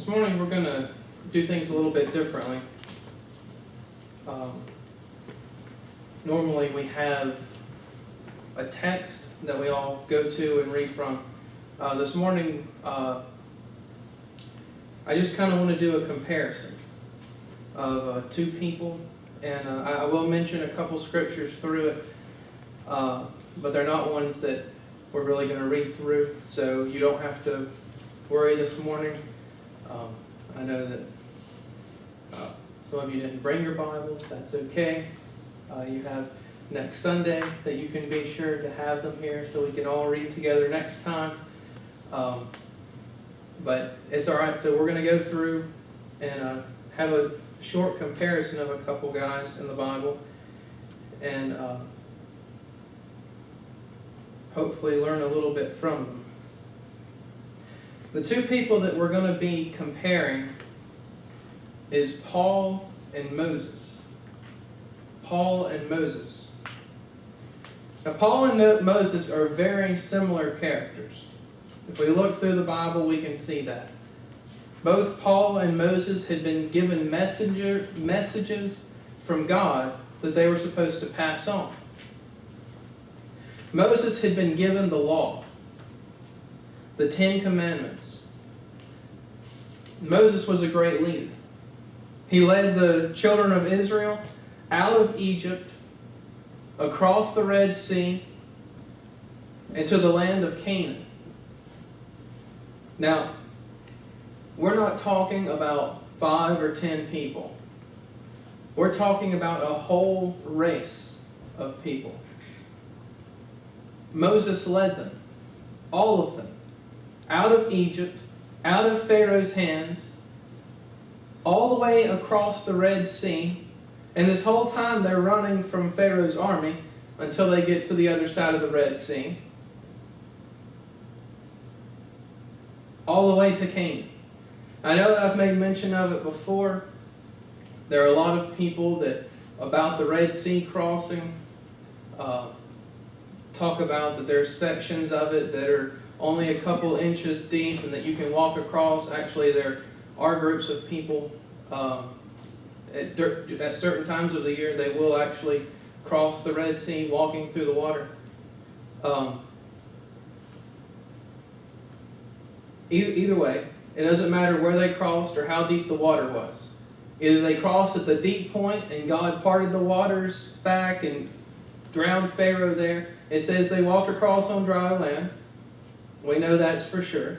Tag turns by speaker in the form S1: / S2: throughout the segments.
S1: This morning we're going to do things a little bit differently. Normally we have a text that we all go to and read from. This morning I just kind of want to do a comparison of two people, and I will mention a couple scriptures through it, but they're not ones that we're really going to read through, so you don't have to worry this morning. I know that some of you didn't bring your Bibles. That's okay. You have next Sunday that you can be sure to have them here so we can all read together next time. But it's all right. So we're going to go through and have a short comparison of a couple guys in the Bible, and hopefully learn a little bit from them. The two people that we're going to be comparing is Paul and Moses. Paul and Moses. Now, Paul and Moses are very similar characters. If we look through the Bible, we can see that. Both Paul and Moses had been given messages from God that they were supposed to pass on. Moses had been given the law, the 10 Commandments. Moses was a great leader. He led the children of Israel out of Egypt, across the Red Sea, and to the land of Canaan. Now, we're not talking about 5 or 10 people. We're talking about a whole race of people. Moses led them, all of them, out of Egypt, out of Pharaoh's hands, all the way across the Red Sea. And this whole time they're running from Pharaoh's army until they get to the other side of the Red Sea. All the way to Canaan. I know that I've made mention of it before. There are a lot of people that, about the Red Sea crossing, talk about that there's sections of it that are only a couple inches deep and that you can walk across. Actually, there are groups of people at certain times of the year, they will actually cross the Red Sea walking through the water. Either way, it doesn't matter where they crossed or how deep the water was. Either they crossed at the deep point and God parted the waters back and drowned Pharaoh there. It says they walked across on dry land. We know that's for sure.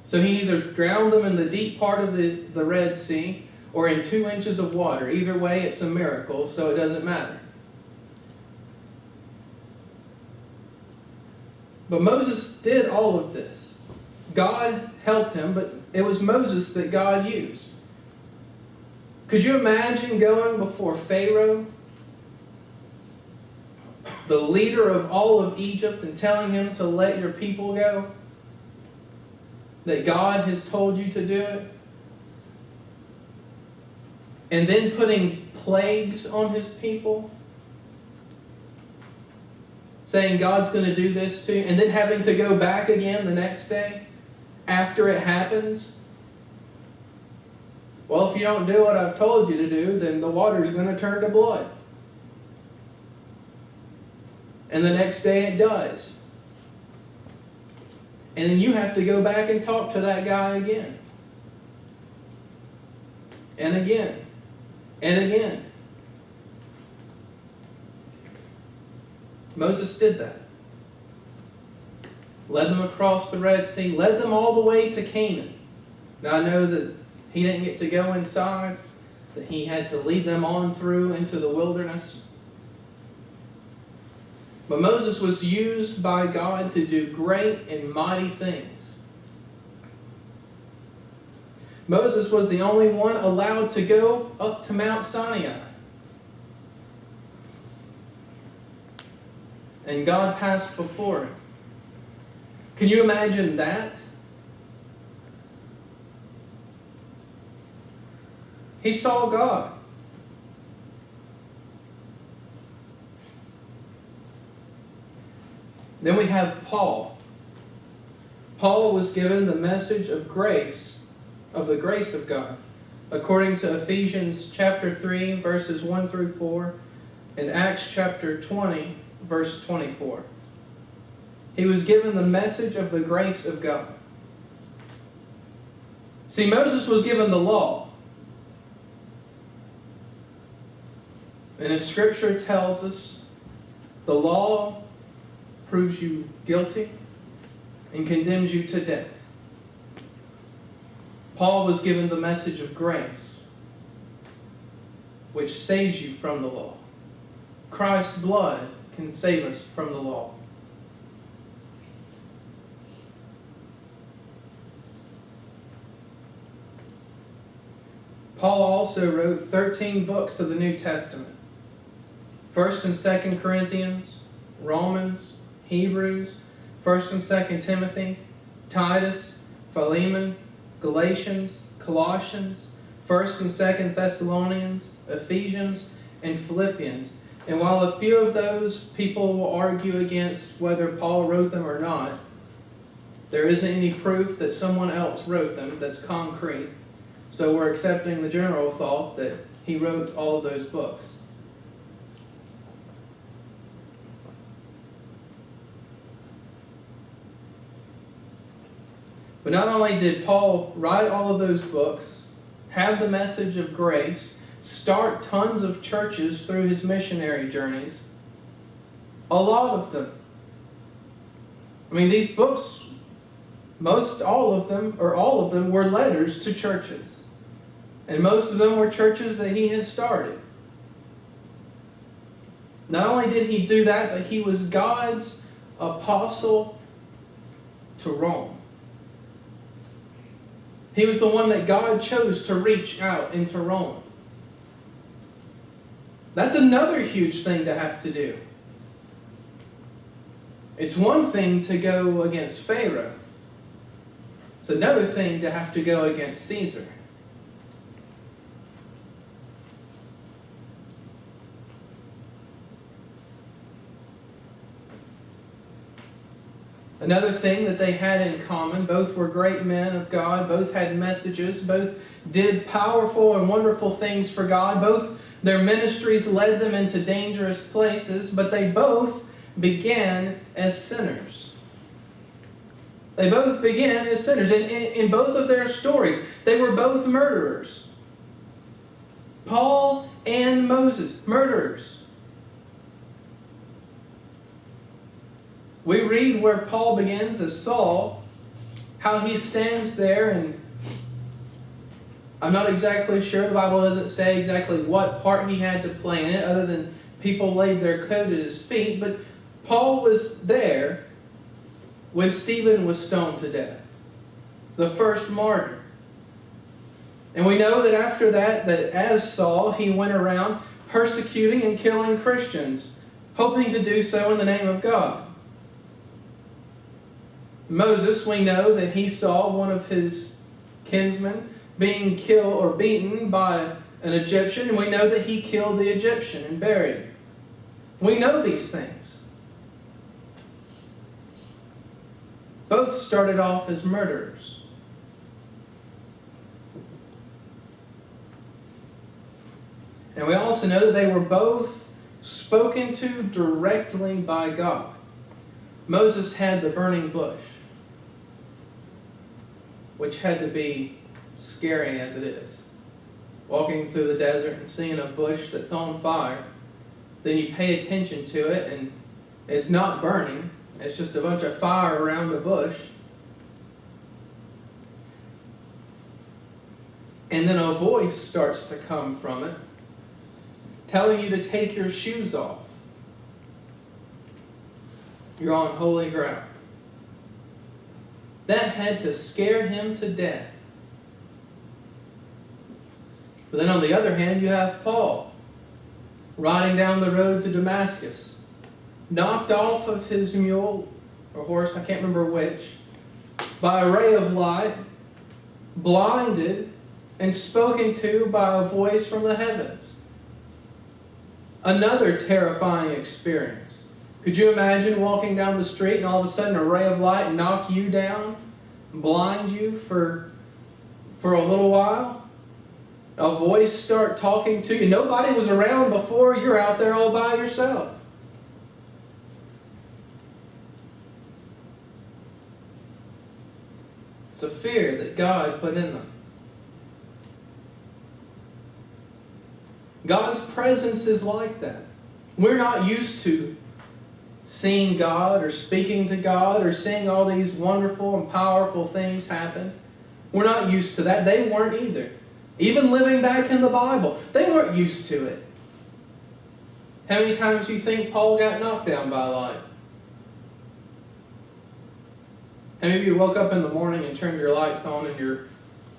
S1: So he either drowned them in the deep part of the Red Sea or in 2 inches of water. Either way, it's a miracle, so it doesn't matter. But Moses did all of this. God helped him, but it was Moses that God used. Could you imagine going before Pharaoh, the leader of all of Egypt, and telling him to let your people go? That God has told you to do it? And then putting plagues on his people? Saying God's going to do this to you, and then having to go back again the next day after it happens? Well, if you don't do what I've told you to do, then the water's going to turn to blood. And the next day it does. And then you have to go back and talk to that guy again. And again. And again. Moses did that. Led them across the Red Sea. Led them all the way to Canaan. Now I know that he didn't get to go inside. That he had to lead them on through into the wilderness. But Moses was used by God to do great and mighty things. Moses was the only one allowed to go up to Mount Sinai. And God passed before him. Can you imagine that? He saw God. Then we have Paul. Paul was given the message of grace, of the grace of God, according to Ephesians chapter 3, verses 1 through 4, and Acts chapter 20, verse 24. He was given the message of the grace of God. See, Moses was given the law. And as Scripture tells us, the law proves you guilty and condemns you to death. Paul was given the message of grace, which saves you from the law. Christ's blood can save us from the law. Paul also wrote 13 books of the New Testament. 1st and 2nd Corinthians, Romans, Hebrews, 1st and 2nd Timothy, Titus, Philemon, Galatians, Colossians, 1st and 2nd Thessalonians, Ephesians, and Philippians. And while a few of those people will argue against whether Paul wrote them or not, there isn't any proof that someone else wrote them that's concrete. So we're accepting the general thought that he wrote all of those books. But not only did Paul write all of those books, have the message of grace, start tons of churches through his missionary journeys, a lot of them. I mean, these books, all of them were letters to churches. And most of them were churches that he had started. Not only did he do that, but he was God's apostle to Rome. He was the one that God chose to reach out into Rome. That's another huge thing to have to do. It's one thing to go against Pharaoh. It's another thing to have to go against Caesar. Another thing that they had in common, both were great men of God, both had messages, both did powerful and wonderful things for God, both their ministries led them into dangerous places, but they both began as sinners. They both began as sinners. In both of their stories, they were both murderers. Paul and Moses, murderers. We read where Paul begins as Saul, how he stands there, and I'm not exactly sure, the Bible doesn't say exactly what part he had to play in it, other than people laid their coat at his feet, but Paul was there when Stephen was stoned to death, the first martyr. And we know that after that as Saul, he went around persecuting and killing Christians, hoping to do so in the name of God. Moses, we know that he saw one of his kinsmen being killed or beaten by an Egyptian, and we know that he killed the Egyptian and buried him. We know these things. Both started off as murderers. And we also know that they were both spoken to directly by God. Moses had the burning bush, which had to be scary as it is. Walking through the desert and seeing a bush that's on fire, then you pay attention to it and it's not burning, it's just a bunch of fire around the bush. And then a voice starts to come from it, telling you to take your shoes off. You're on holy ground. That had to scare him to death. But then on the other hand, you have Paul riding down the road to Damascus, knocked off of his mule or horse, I can't remember which, by a ray of light, blinded, and spoken to by a voice from the heavens. Another terrifying experience. Could you imagine walking down the street and all of a sudden a ray of light knock you down blind you for a little while? A voice start talking to you. Nobody was around before. You're out there all by yourself. It's a fear that God put in them. God's presence is like that. We're not used to seeing God or speaking to God or seeing all these wonderful and powerful things happen. We're not used to that. They weren't either. Even living back in the Bible, they weren't used to it. How many times do you think Paul got knocked down by light? How many of you woke up in the morning and turned your lights on in your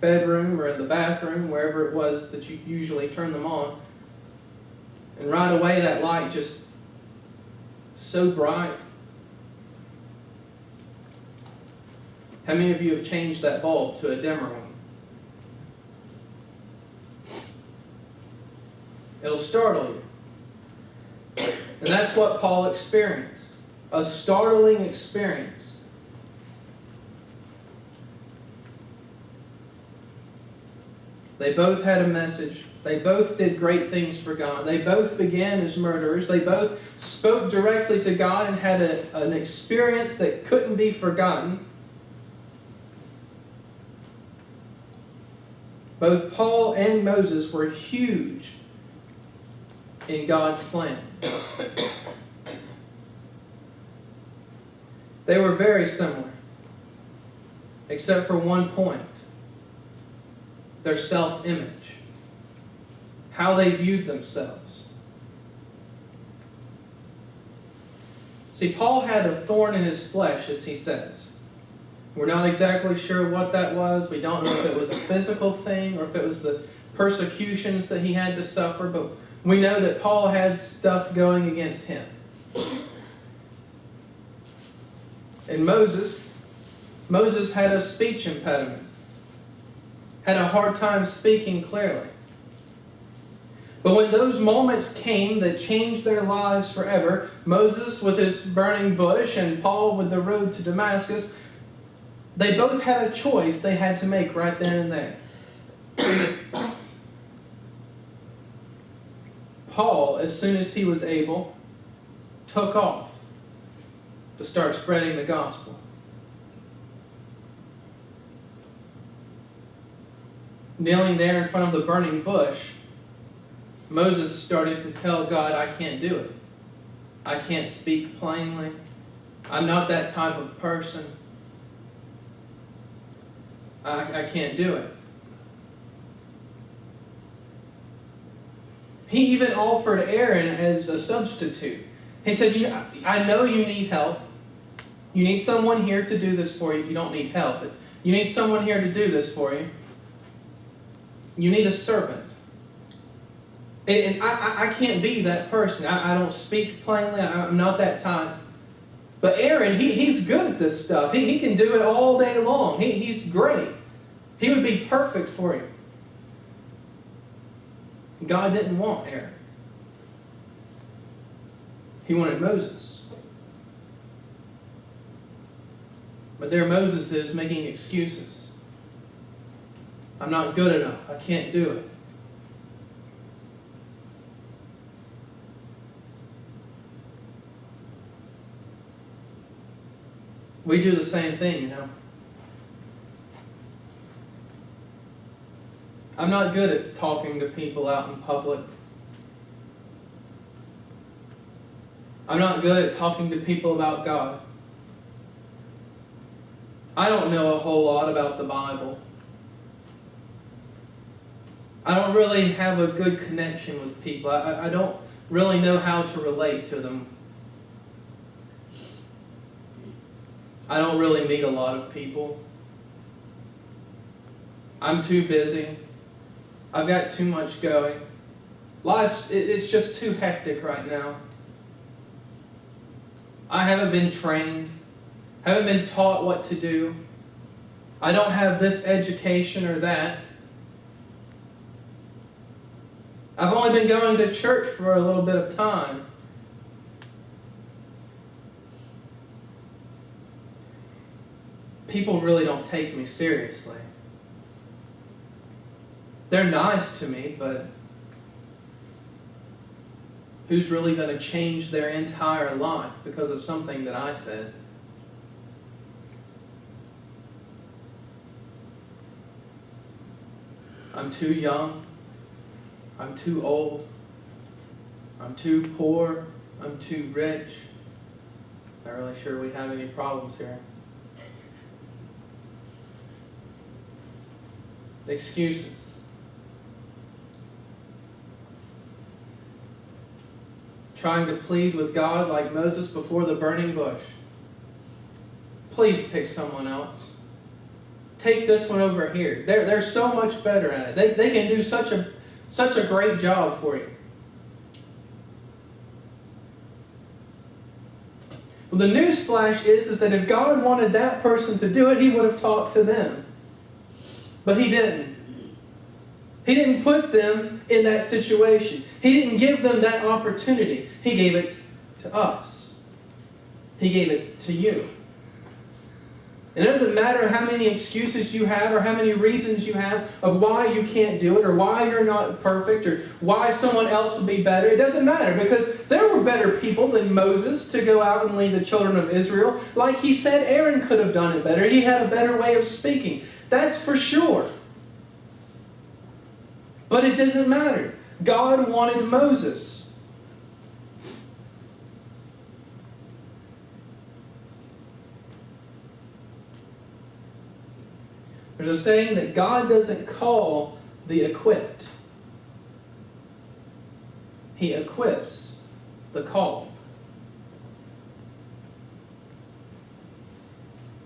S1: bedroom or in the bathroom, wherever it was that you usually turn them on, and right away that light just so bright? How many of you have changed that bulb to a dimmer one? It'll startle you. And that's what Paul experienced. A startling experience. They both had a message. They both did great things for God. They both began as murderers. They both spoke directly to God and had an experience that couldn't be forgotten. Both Paul and Moses were huge in God's plan. They were very similar, except for one point: their self-image, how they viewed themselves. See, Paul had a thorn in his flesh, as he says. We're not exactly sure what that was. We don't know if it was a physical thing or if it was the persecutions that he had to suffer, but we know that Paul had stuff going against him. And Moses had a speech impediment, had a hard time speaking clearly. But when those moments came that changed their lives forever, Moses with his burning bush and Paul with the road to Damascus, they both had a choice they had to make right then and there. Paul, as soon as he was able, took off to start spreading the gospel. Kneeling there in front of the burning bush, Moses started to tell God, I can't do it. I can't speak plainly. I'm not that type of person. I can't do it. He even offered Aaron as a substitute. He said, I know you need help. You need someone here to do this for you. You don't need help, but you need someone here to do this for you. You need a servant. And I can't be that person. I don't speak plainly. I'm not that type. But Aaron, he's good at this stuff. He can do it all day long. He's great. He would be perfect for you. God didn't want Aaron. He wanted Moses. But there Moses is making excuses. I'm not good enough. I can't do it. We do the same thing, you know. I'm not good at talking to people out in public. I'm not good at talking to people about God. I don't know a whole lot about the Bible. I don't really have a good connection with people. I don't really know how to relate to them. I don't really meet a lot of people. I'm too busy. I've got too much going. It's just too hectic right now. I haven't been trained. Haven't been taught what to do. I don't have this education or that. I've only been going to church for a little bit of time. people really don't take me seriously. They're nice to me, but who's really going to change their entire life because of something that I said? I'm too young. I'm too old. I'm too poor. I'm too rich. Not really sure we have any problems here. Excuses. Trying to plead with God like Moses before the burning bush. Please pick someone else. Take this one over here. They're so much better at it. They can do such a great job for you. Well, the news flash is that if God wanted that person to do it, He would have talked to them. But He didn't. He didn't put them in that situation. He didn't give them that opportunity. He gave it to us. He gave it to you. It doesn't matter how many excuses you have or how many reasons you have of why you can't do it or why you're not perfect or why someone else would be better. It doesn't matter, because there were better people than Moses to go out and lead the children of Israel. Like he said, Aaron could have done it better. He had a better way of speaking. That's for sure. But it doesn't matter. God wanted Moses. There's a saying that God doesn't call the equipped. He equips the called.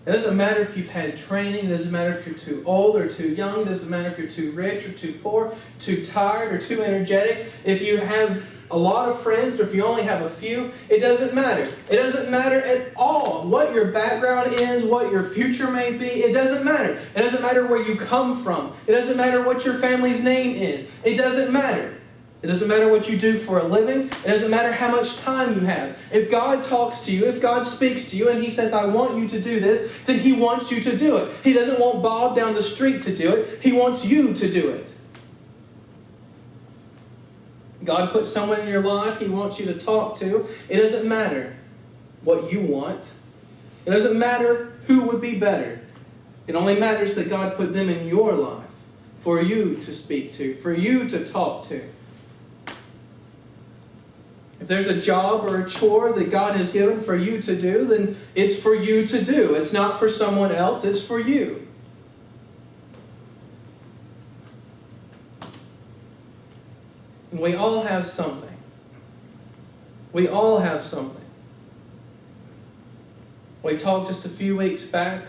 S1: It doesn't matter if you've had training. It doesn't matter if you're too old or too young. It doesn't matter if you're too rich or too poor, too tired or too energetic. If you have a lot of friends or if you only have a few, it doesn't matter. It doesn't matter at all what your background is, what your future may be. It doesn't matter. It doesn't matter where you come from. It doesn't matter what your family's name is. It doesn't matter. It doesn't matter what you do for a living. It doesn't matter how much time you have. If God talks to you, if God speaks to you and He says, I want you to do this, then He wants you to do it. He doesn't want Bob down the street to do it. He wants you to do it. God puts someone in your life He wants you to talk to. It doesn't matter what you want. It doesn't matter who would be better. It only matters that God put them in your life for you to speak to, for you to talk to. If there's a job or a chore that God has given for you to do, then it's for you to do. It's not for someone else, it's for you. And we all have something. We all have something. We talked just a few weeks back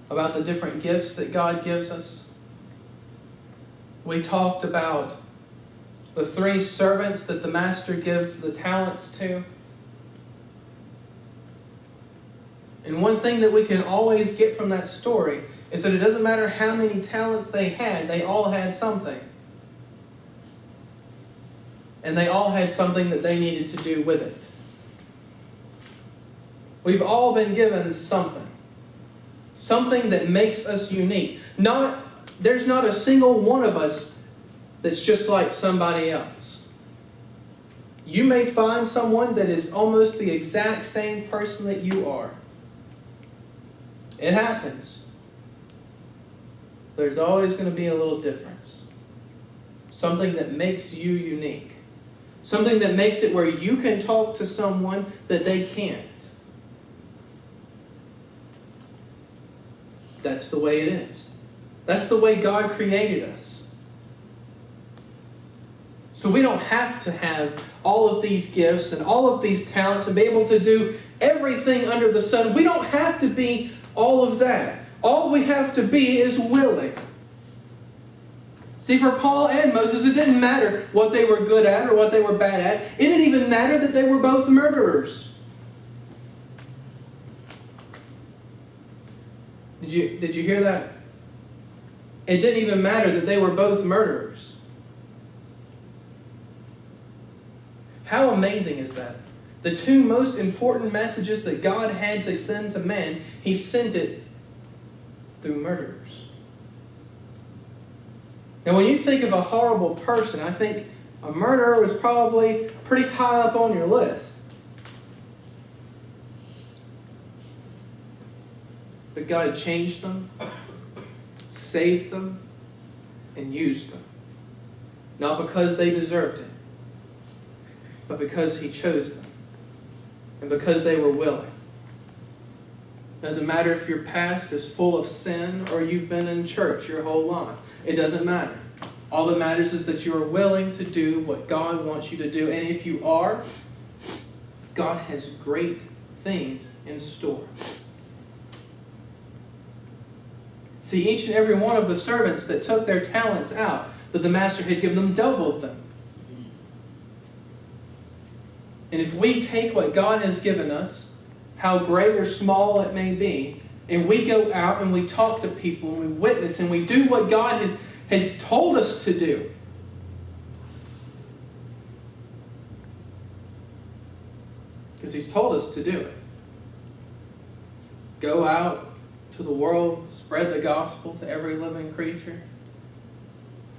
S1: about the different gifts that God gives us. We talked about the 3 servants that the master gave the talents to. And one thing that we can always get from that story is that it doesn't matter how many talents they all had something. And they all had something that they needed to do with it. We've all been given something. Something that makes us unique. There's not a single one of us that's just like somebody else. You may find someone that is almost the exact same person that you are. It happens. There's always going to be a little difference. Something that makes you unique. Something that makes it where you can talk to someone that they can't. That's the way it is. That's the way God created us. So we don't have to have all of these gifts and all of these talents and be able to do everything under the sun. We don't have to be all of that. All we have to be is willing. See, for Paul and Moses, it didn't matter what they were good at or what they were bad at. It didn't even matter that they were both murderers. Did you hear that? It didn't even matter that they were both murderers. How amazing is that? The 2 most important messages that God had to send to man, He sent it through murderers. Now, when you think of a horrible person, I think a murderer was probably pretty high up on your list. But God changed them, saved them, and used them. Not because they deserved it, but because He chose them. And because they were willing. Doesn't matter if your past is full of sin or you've been in church your whole life. It doesn't matter. All that matters is that you are willing to do what God wants you to do. And if you are, God has great things in store. See, each and every one of the servants that took their talents out, that the master had given them, doubled them. And if we take what God has given us, how great or small it may be, and we go out and we talk to people and we witness and we do what God has told us to do, because He's told us to do it. Go out to the world, spread the gospel to every living creature.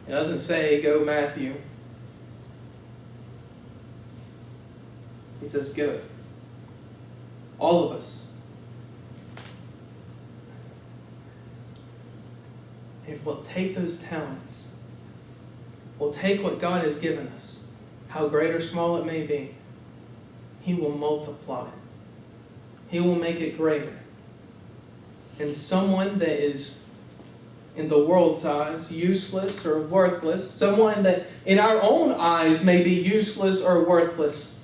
S1: It doesn't say, go Matthew. He says, go. All of us. If we'll take those talents, we'll take what God has given us, how great or small it may be, He will multiply it. He will make it greater. And someone that is, in the world's eyes, useless or worthless, someone that in our own eyes may be useless or worthless,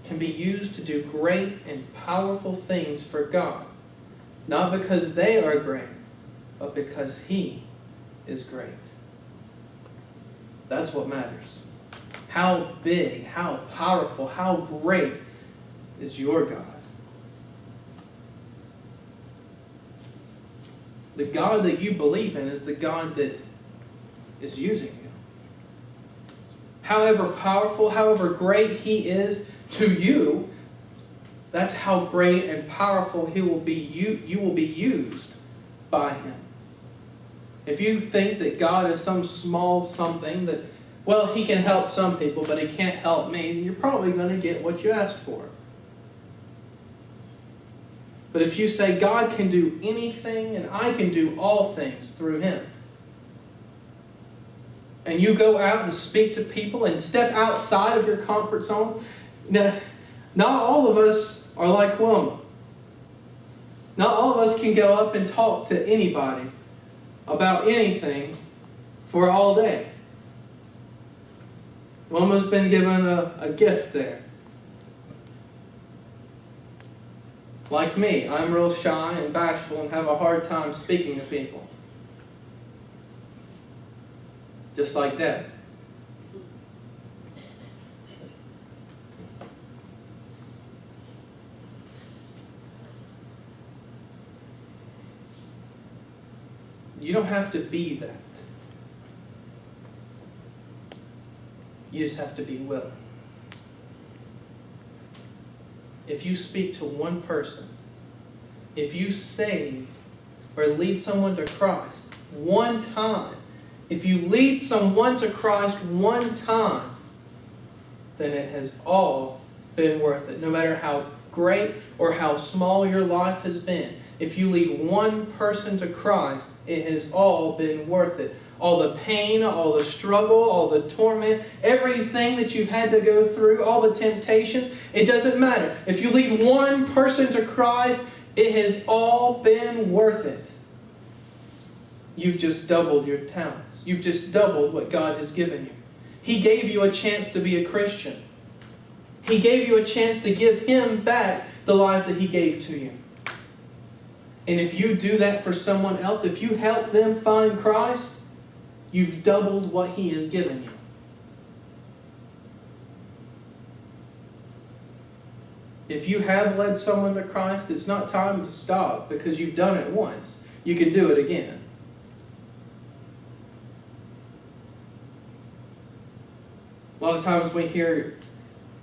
S1: can be used to do great and powerful things for God. Not because they are great, but because He is great. That's what matters. How big, how powerful, how great is your God? The God that you believe in is the God that is using you. However powerful, however great He is to you, that's how great and powerful He will be. You will be used by Him. If you think that God is some small something that, well, He can help some people, but He can't help me, you're probably going to get what you asked for. But if you say, God can do anything and I can do all things through Him, and you go out and speak to people and step outside of your comfort zones, now, not all of us are like Wilma. Not all of us can go up and talk to anybody about anything for all day. Wilma's been given a gift there. Like me, I'm real shy and bashful and have a hard time speaking to people. Just like Dad. You don't have to be that. You just have to be willing. If you speak to one person, if you save or lead someone to Christ one time, if you lead someone to Christ one time, then it has all been worth it. No matter how great or how small your life has been, if you lead one person to Christ, it has all been worth it. All the pain, all the struggle, all the torment, everything that you've had to go through, all the temptations, it doesn't matter. If you lead one person to Christ, it has all been worth it. You've just doubled your talents. You've just doubled what God has given you. He gave you a chance to be a Christian. He gave you a chance to give Him back the life that He gave to you. And if you do that for someone else, if you help them find Christ, you've doubled what He has given you. If you have led someone to Christ, it's not time to stop because you've done it once. You can do it again. A lot of times we hear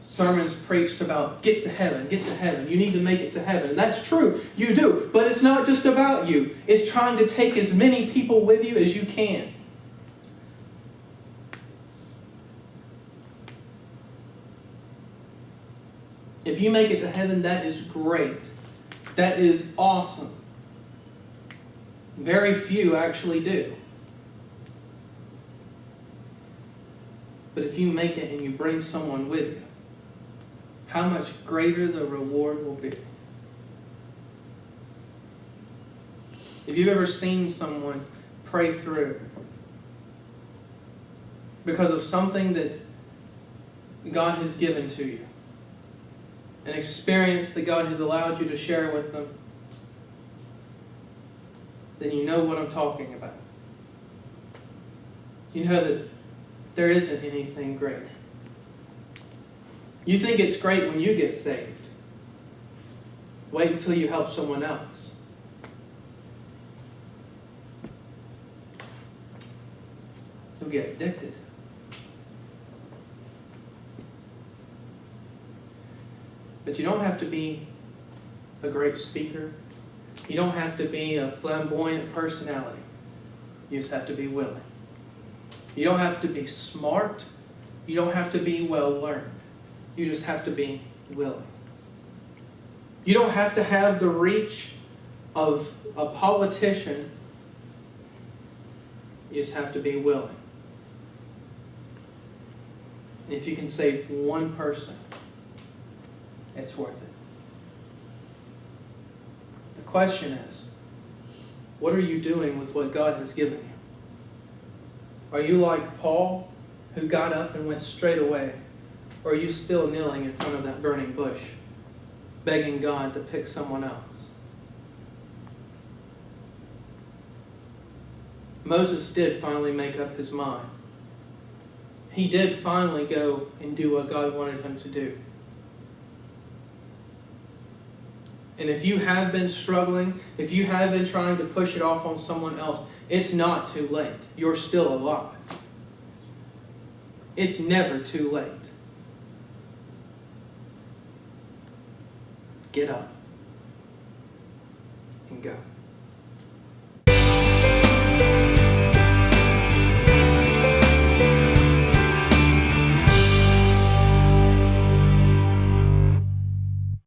S1: sermons preached about get to heaven, you need to make it to heaven. And that's true, you do. But it's not just about you. It's trying to take as many people with you as you can. If you make it to heaven, that is great. That is awesome. Very few actually do. But if you make it and you bring someone with you, how much greater the reward will be. If you've ever seen someone pray through because of something that God has given to you, an experience that God has allowed you to share with them, then you know what I'm talking about. You know that there isn't anything great. You think it's great when you get saved. Wait until you help someone else. You'll get addicted. But you don't have to be a great speaker. You don't have to be a flamboyant personality. You just have to be willing. You don't have to be smart. You don't have to be well learned. You just have to be willing. You don't have to have the reach of a politician. You just have to be willing. And if you can save one person, it's worth it. The question is, what are you doing with what God has given you? Are you like Paul, who got up and went straight away? Or are you still kneeling in front of that burning bush, begging God to pick someone else? Moses did finally make up his mind. He did finally go and do what God wanted him to do. And if you have been struggling, if you have been trying to push it off on someone else, it's not too late. You're still alive. It's never too late. Get up and go.